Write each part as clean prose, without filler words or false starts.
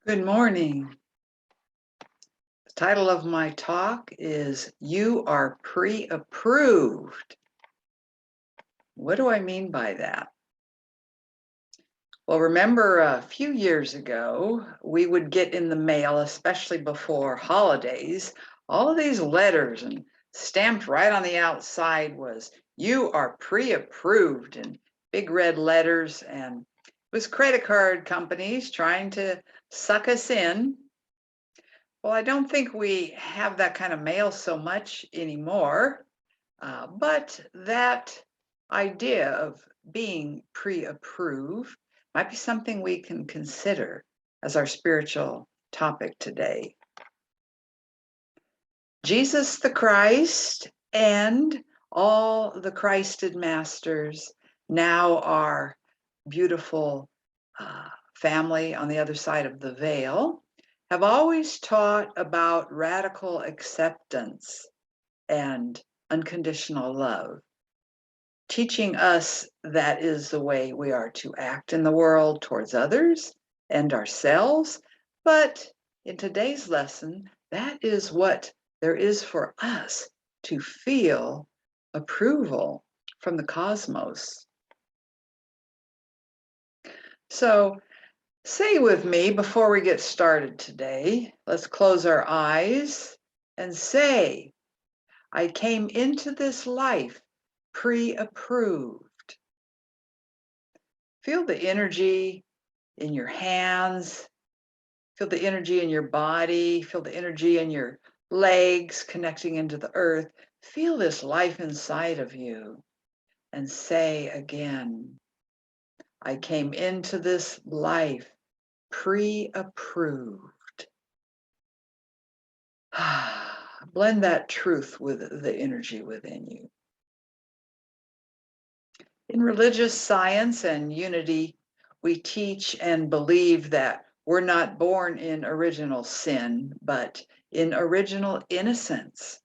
Good morning. The title of my talk is You Are Pre-Approved. What do I mean by that? Well, remember a few years ago, we would get in the mail, especially before holidays, all of these letters, and stamped right on the outside was You Are Pre-Approved in big red letters. And it was credit card companies trying to suck us in. Well, I don't think we have that kind of mail so much anymore, but that idea of being pre-approved might be something we can consider as our spiritual topic today. Jesus the Christ and all the Christed masters, now our beautiful family on the other side of the veil, have always taught about radical acceptance and unconditional love, teaching us that is the way we are to act in the world towards others and ourselves. But in today's lesson, that is what there is for us to feel approval from the cosmos. So, say with me before we get started today, let's close our eyes and say, I came into this life pre-approved. Feel the energy in your hands, feel the energy in your body, feel the energy in your legs connecting into the earth. Feel this life inside of you and say again, I came into this life pre-approved. Blend that truth with the energy within you. In religious science and unity, we teach and believe that we're not born in original sin, but in original innocence.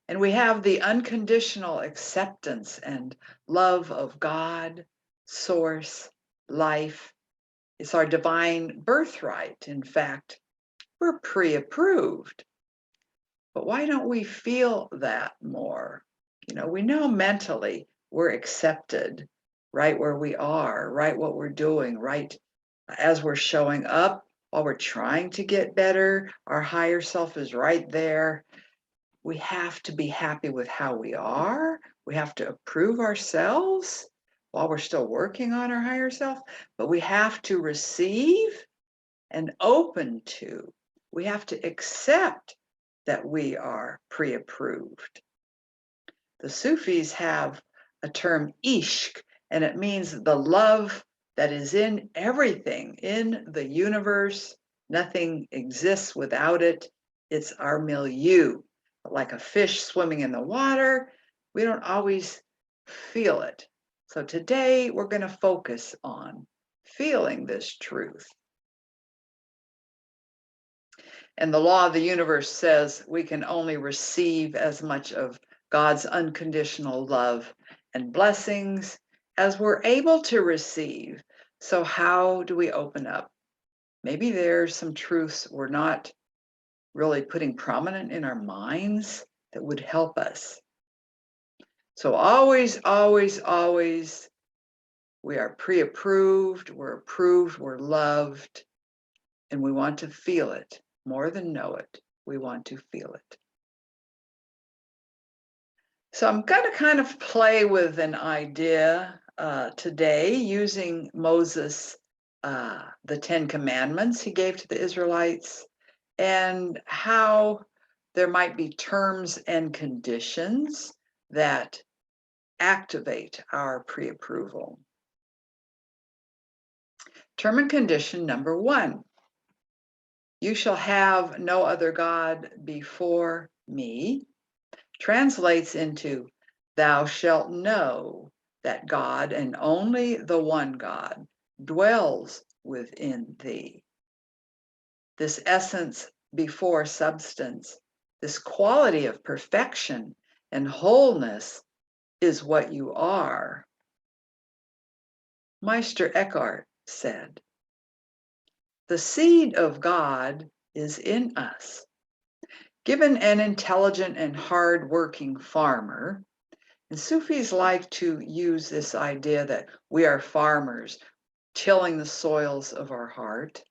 And we have the unconditional acceptance and love of God, source, life. It's our divine birthright. In fact, we're pre-approved. But why don't we feel that more? We know mentally we're accepted right where we are, right what we're doing, right as we're showing up while we're trying to get better. Our higher self is right there. We have to be happy with how we are. We have to approve ourselves while we're still working on our higher self, but we have to receive and open to. We have to accept that we are pre-approved. The Sufis have a term ishq, and it means the love that is in everything, in the universe. Nothing exists without it. It's our milieu. Like a fish swimming in the water, we don't always feel it. So today we're going to focus on feeling this truth. And the law of the universe says we can only receive as much of God's unconditional love and blessings as we're able to receive. So how do we open up? Maybe there's some truths we're not really putting prominent in our minds that would help us. So always, always, always, we are pre-approved, we're approved, we're loved, and we want to feel it. More than know it, we want to feel it. So I'm going to kind of play with an idea today using Moses, the 10 Commandments he gave to the Israelites, and how there might be terms and conditions that activate our pre-approval. Term and condition number 1. You shall have no other God before me, translates into, thou shalt know that God and only the one God dwells within thee. This essence before substance, this quality of perfection and wholeness is what you are. Meister Eckhart said, The seed of God is in us. Given an intelligent and hard-working farmer, and Sufis like to use this idea that we are farmers, tilling the soils of our heart.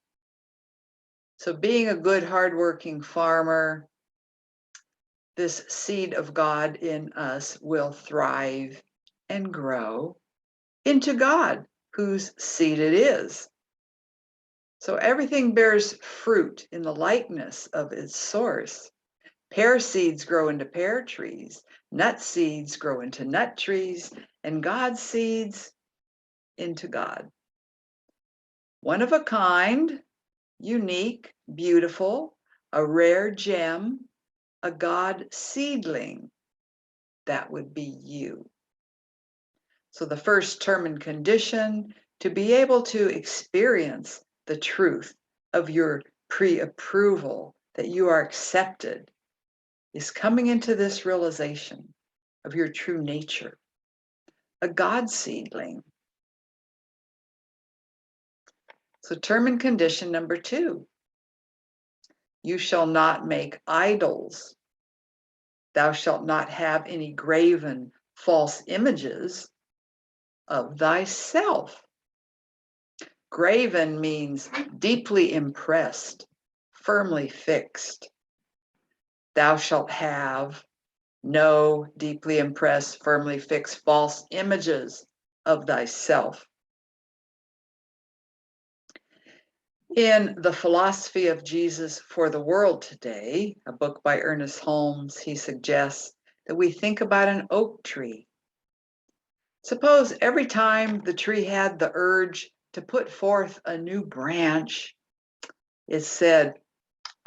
So being a good, hardworking farmer, this seed of God in us will thrive and grow into God, whose seed it is. So everything bears fruit in the likeness of its source. Pear seeds grow into pear trees, nut seeds grow into nut trees, and God's seeds into God. One of a kind, unique, beautiful, a rare gem, a God seedling. That would be you. So the first term and condition to be able to experience the truth of your pre-approval, that you are accepted, is coming into this realization of your true nature, a God seedling. So term and condition number 2, you shall not make idols. Thou shalt not have any graven false images of thyself. Graven means deeply impressed, firmly fixed. Thou shalt have no deeply impressed, firmly fixed false images of thyself. In The Philosophy of Jesus for the World Today, a book by Ernest Holmes, he suggests that we think about an oak tree. Suppose every time the tree had the urge to put forth a new branch, it said,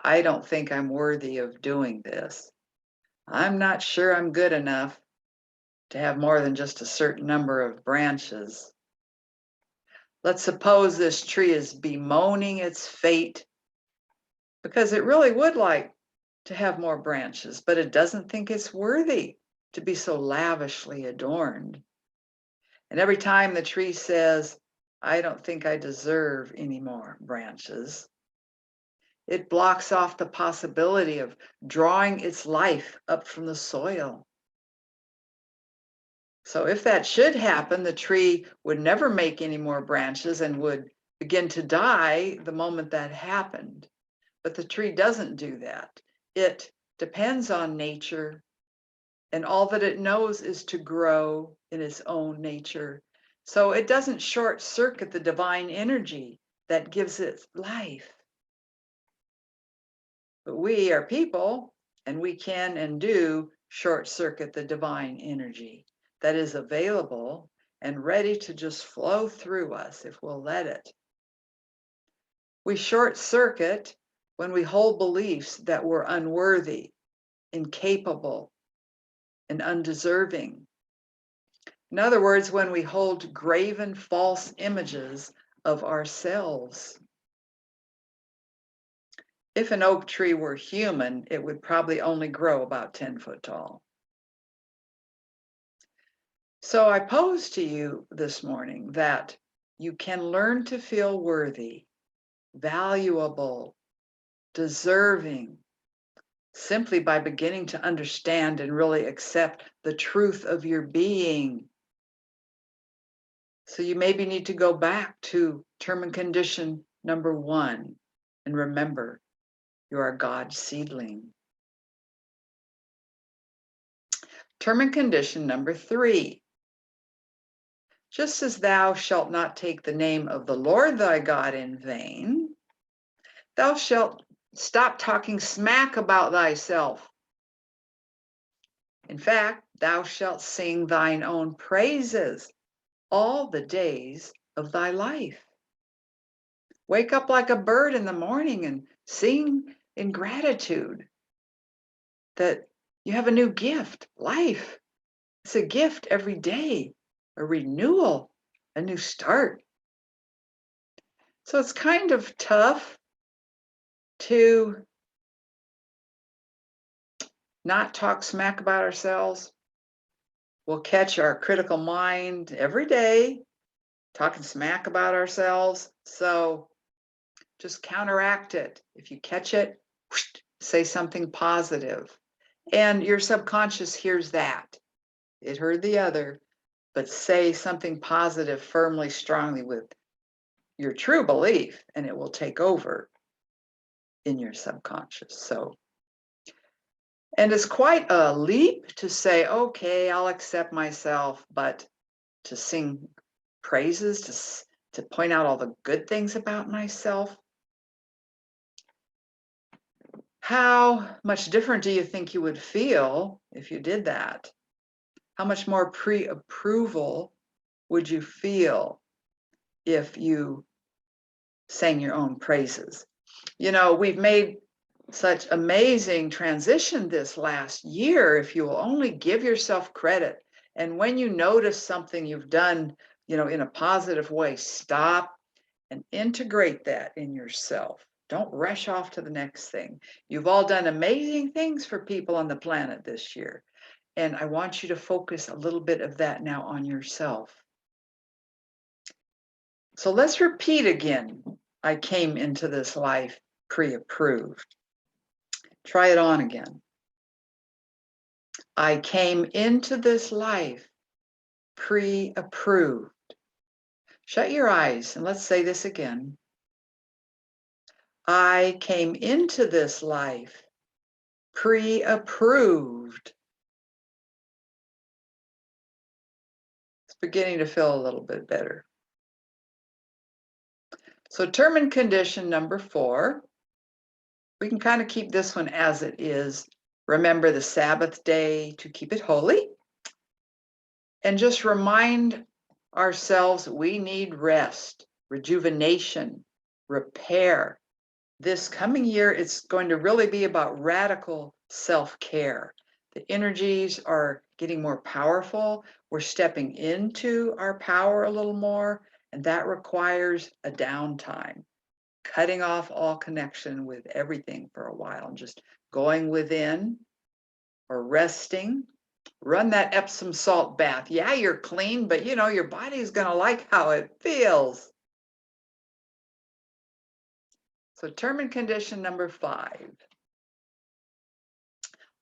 I don't think I'm worthy of doing this. I'm not sure I'm good enough to have more than just a certain number of branches. Let's suppose this tree is bemoaning its fate because it really would like to have more branches, but it doesn't think it's worthy to be so lavishly adorned. And every time the tree says, I don't think I deserve any more branches, it blocks off the possibility of drawing its life up from the soil. So if that should happen, the tree would never make any more branches and would begin to die the moment that happened. But the tree doesn't do that. It depends on nature, and all that it knows is to grow in its own nature. So it doesn't short circuit the divine energy that gives it life. But we are people, and we can and do short circuit the divine energy that is available and ready to just flow through us if we'll let it. We short circuit when we hold beliefs that we're unworthy, incapable, and undeserving. In other words, when we hold graven false images of ourselves. If an oak tree were human, it would probably only grow about 10 foot tall. So I pose to you this morning that you can learn to feel worthy, valuable, deserving, simply by beginning to understand and really accept the truth of your being. So you maybe need to go back to term and condition number 1 and remember, you are God's seedling. Term and condition number 3. Just as thou shalt not take the name of the Lord thy God in vain, thou shalt stop talking smack about thyself. In fact, thou shalt sing thine own praises all the days of thy life. Wake up like a bird in the morning and sing in gratitude that you have a new gift, life. It's a gift every day, a renewal, a new start. So it's kind of tough to not talk smack about ourselves. We'll catch our critical mind every day talking smack about ourselves. So just counteract it. If you catch it, whoosh, say something positive. And your subconscious hears that. It heard the other, but say something positive firmly, strongly with your true belief, and it will take over in your subconscious. So, and it's quite a leap to say, okay, I'll accept myself, but to sing praises, to point out all the good things about myself. How much different do you think you would feel if you did that? How much more pre-approval would you feel if you sang your own praises? You know, we've made such amazing transition this last year. If you will only give yourself credit, and when you notice something you've done, you know, in a positive way, stop and integrate that in yourself. Don't rush off to the next thing. You've all done amazing things for people on the planet this year. And I want you to focus a little bit of that now on yourself. So let's repeat again. I came into this life pre-approved. Try it on again. I came into this life pre-approved. Shut your eyes and let's say this again. I came into this life pre-approved. It's beginning to feel a little bit better. So term and condition number 4. We can kind of keep this one as it is. Remember the Sabbath day to keep it holy. And just remind ourselves we need rest, rejuvenation, repair. This coming year, it's going to really be about radical self-care. The energies are getting more powerful. We're stepping into our power a little more, and that requires a downtime, cutting off all connection with everything for a while and just going within or resting. Run that Epsom salt bath. Yeah, you're clean, but you know, your body's going to like how it feels. So term and condition number 5.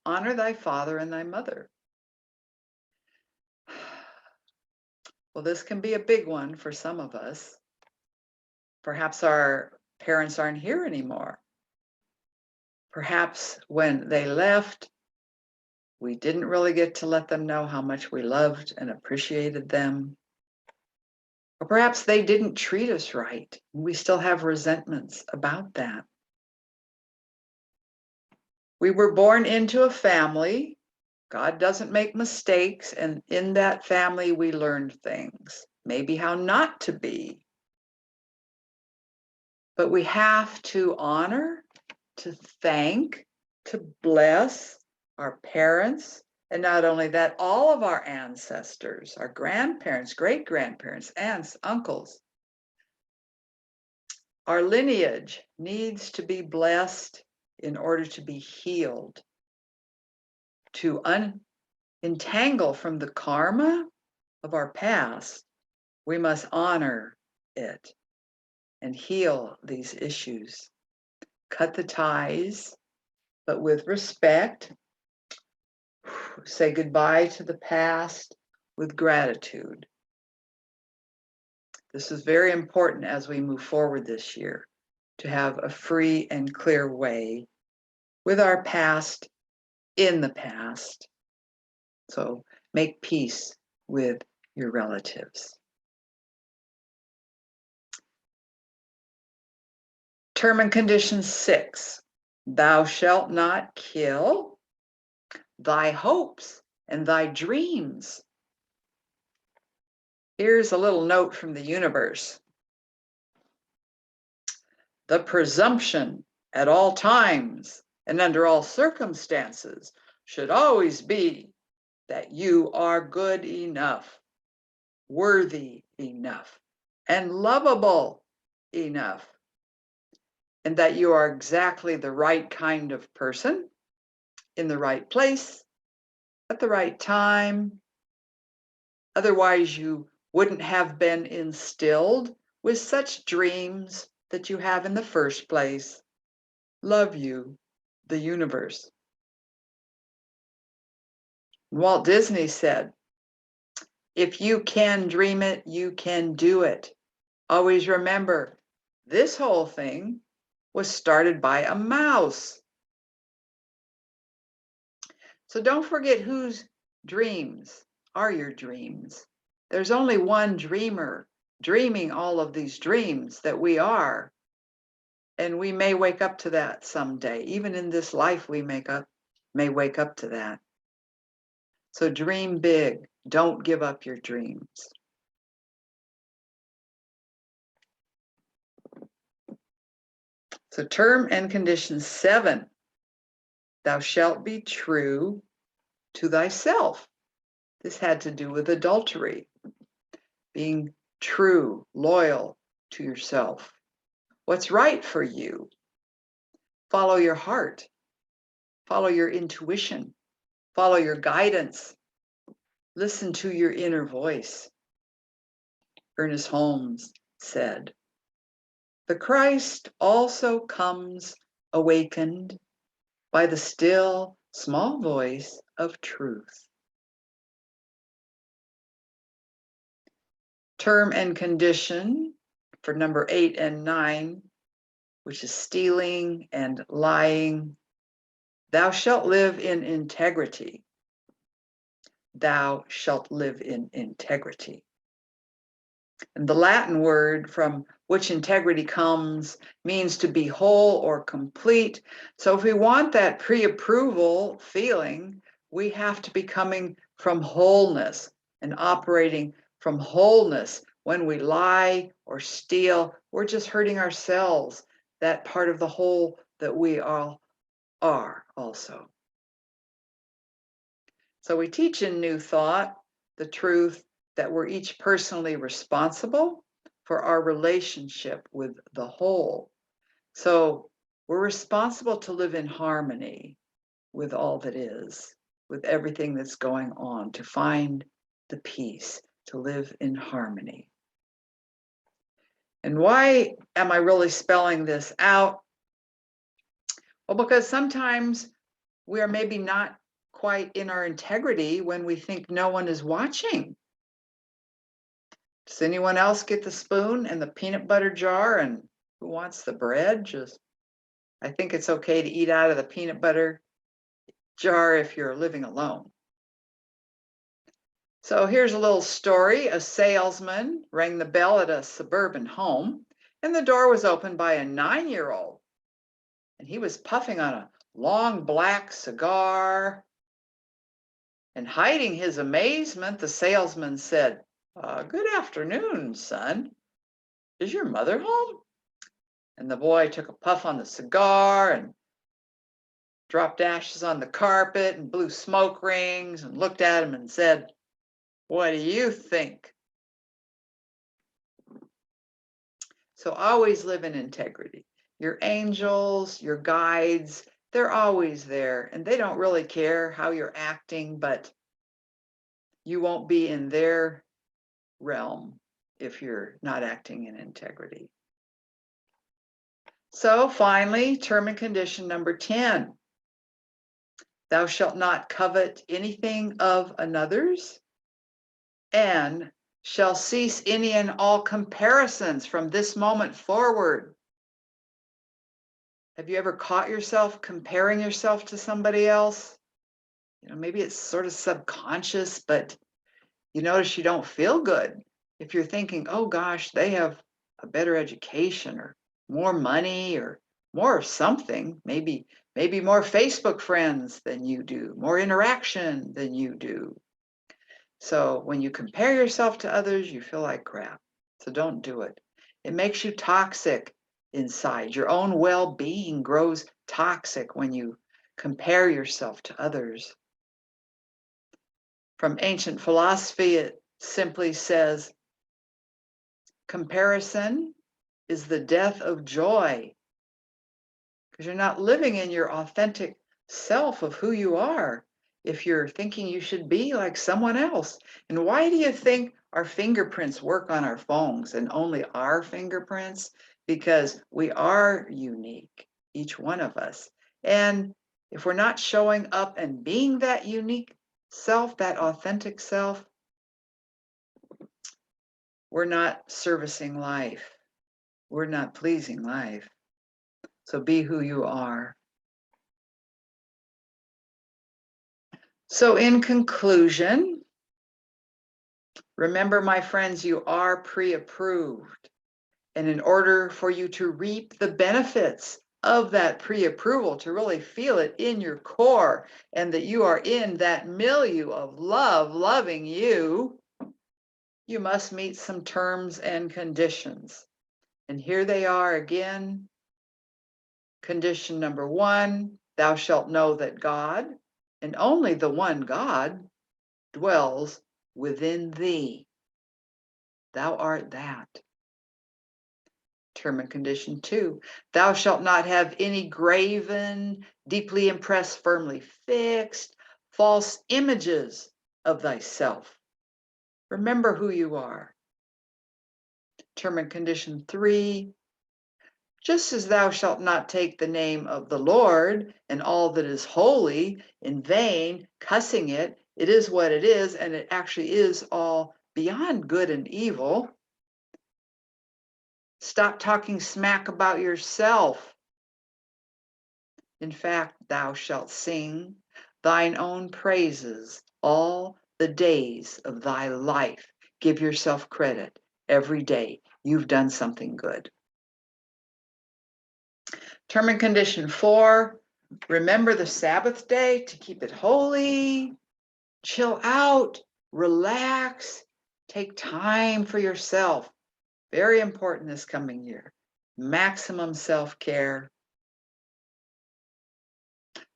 Honor thy father and thy mother. Well, this can be a big one for some of us. Perhaps our parents aren't here anymore. Perhaps when they left, we didn't really get to let them know how much we loved and appreciated them. Or perhaps they didn't treat us right. We still have resentments about that. We were born into a family. God doesn't make mistakes, and in that family we learned things, maybe how not to be. But we have to honor, to thank, to bless our parents, and not only that, all of our ancestors, our grandparents, great-grandparents, aunts, uncles. Our lineage needs to be blessed in order to be healed, to unentangle from the karma of our past. We must honor it and heal these issues. Cut the ties, but with respect. Say goodbye to the past with gratitude. This is very important as we move forward this year, to have a free and clear way with our past in the past. So make peace with your relatives. Term and condition 6, thou shalt not kill. Thy hopes and thy dreams. Here's a little note from the universe. The presumption at all times and under all circumstances should always be that you are good enough, worthy enough, and lovable enough, and that you are exactly the right kind of person in the right place at the right time. Otherwise, you wouldn't have been instilled with such dreams that you have in the first place. Love you, the universe. Walt Disney said, if you can dream it, you can do it. Always remember, this whole thing was started by a mouse. So don't forget whose dreams are your dreams. There's only one dreamer dreaming all of these dreams that we are. And we may wake up to that someday. Even in this life, we may wake up to that. So dream big. Don't give up your dreams. So term and condition 7, thou shalt be true to thyself. This had to do with adultery, being true, loyal to yourself. What's right for you? Follow your heart. Follow your intuition. Follow your guidance. Listen to your inner voice. Ernest Holmes said, the Christ also comes awakened by the still, small voice of truth. Term and condition for number 8 and 9, which is stealing and lying. Thou shalt live in integrity. Thou shalt live in integrity. And the Latin word from which integrity comes means to be whole or complete. So if we want that pre-approval feeling, we have to be coming from wholeness and operating from wholeness. When we lie or steal, we're just hurting ourselves, that part of the whole that we all are also. So we teach in New Thought the truth that we're each personally responsible for our relationship with the whole. So we're responsible to live in harmony with all that is, with everything that's going on, to find the peace, to live in harmony. And why am I really spelling this out? Well, because sometimes we are maybe not quite in our integrity when we think no one is watching. Does anyone else get the spoon and the peanut butter jar, and who wants the bread? I think it's okay to eat out of the peanut butter jar if you're living alone. So here's a little story. A salesman rang the bell at a suburban home, and the door was opened by a 9-year-old. And he was puffing on a long black cigar. And hiding his amazement, the salesman said, good afternoon, son. Is your mother home? And the boy took a puff on the cigar and dropped ashes on the carpet and blew smoke rings and looked at him and said, what do you think? So always live in integrity. Your angels, your guides, they're always there, and they don't really care how you're acting, but you won't be in their realm if you're not acting in integrity. So finally, term and condition number 10. Thou shalt not covet anything of another's, and shall cease any and all comparisons from this moment forward. Have you ever caught yourself comparing yourself to somebody else? Maybe it's sort of subconscious, but you notice you don't feel good if you're thinking, oh gosh, they have a better education or more money or more of something, maybe more Facebook friends than you do, more interaction than you do. So when you compare yourself to others, you feel like crap. So don't do it. It makes you toxic inside. Your own well-being grows toxic when you compare yourself to others. From ancient philosophy, it simply says, comparison is the death of joy, because you're not living in your authentic self of who you are if you're thinking you should be like someone else. And why do you think our fingerprints work on our phones and only our fingerprints? because we are unique, each one of us. And if we're not showing up and being that unique self, that authentic self, we're not servicing life. We're not pleasing life. So be who you are. So in conclusion, remember, my friends, you are pre-approved. And in order for you to reap the benefits of that pre-approval, to really feel it in your core, and that you are in that milieu of love, loving you, you must meet some terms and conditions. And here they are again. Condition number 1, thou shalt know that God, and only the one God, dwells within thee. Thou art that. Term and condition 2, thou shalt not have any graven, deeply impressed, firmly fixed, false images of thyself. Remember who you are. Term and condition 3, just as thou shalt not take the name of the Lord and all that is holy in vain, cussing it. It is what it is, and it actually is all beyond good and evil. Stop talking smack about yourself. In fact, thou shalt sing thine own praises all the days of thy life. Give yourself credit every day. You've done something good. Term and condition 4, remember the Sabbath day to keep it holy. Chill out, relax, take time for yourself. Very important this coming year. Maximum self-care.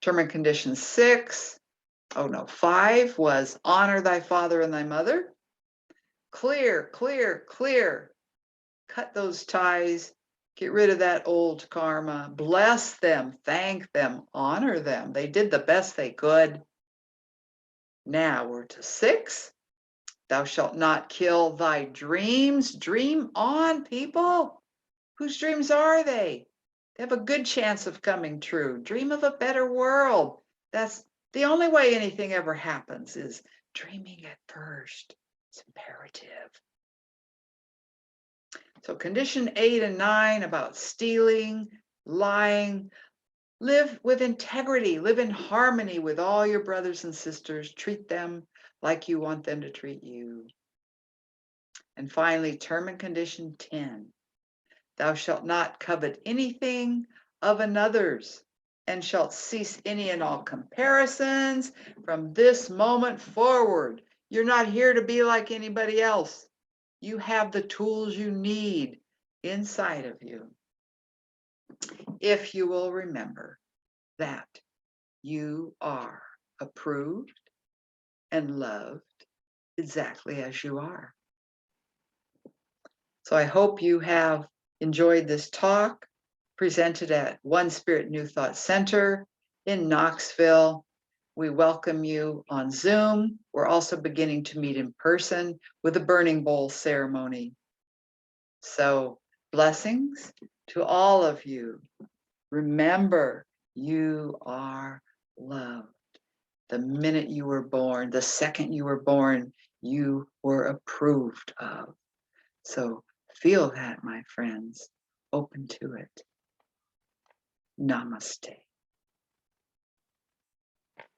Term and condition 5 was honor thy father and thy mother. Clear, clear, clear. Cut those ties. Get rid of that old karma. Bless them, thank them, honor them. They did the best they could. Now we're to 6. Thou shalt not kill thy dreams. Dream on, people. Whose dreams are they? They have a good chance of coming true. Dream of a better world. That's the only way anything ever happens, is dreaming at first. It's imperative. So condition 8 and 9 about stealing, lying. Live with integrity. Live in harmony with all your brothers and sisters. Treat them like you want them to treat you. And finally, term and condition 10. Thou shalt not covet anything of another's, and shalt cease any and all comparisons from this moment forward. You're not here to be like anybody else. You have the tools you need inside of you. If you will remember that you are approved and loved exactly as you are. So I hope you have enjoyed this talk presented at One Spirit New Thought Center in Knoxville. We welcome you on Zoom. We're also beginning to meet in person with a burning bowl ceremony. So blessings to all of you. Remember, you are loved. The minute you were born, the second you were born, you were approved of. So feel that, my friends. Open to it. Namaste.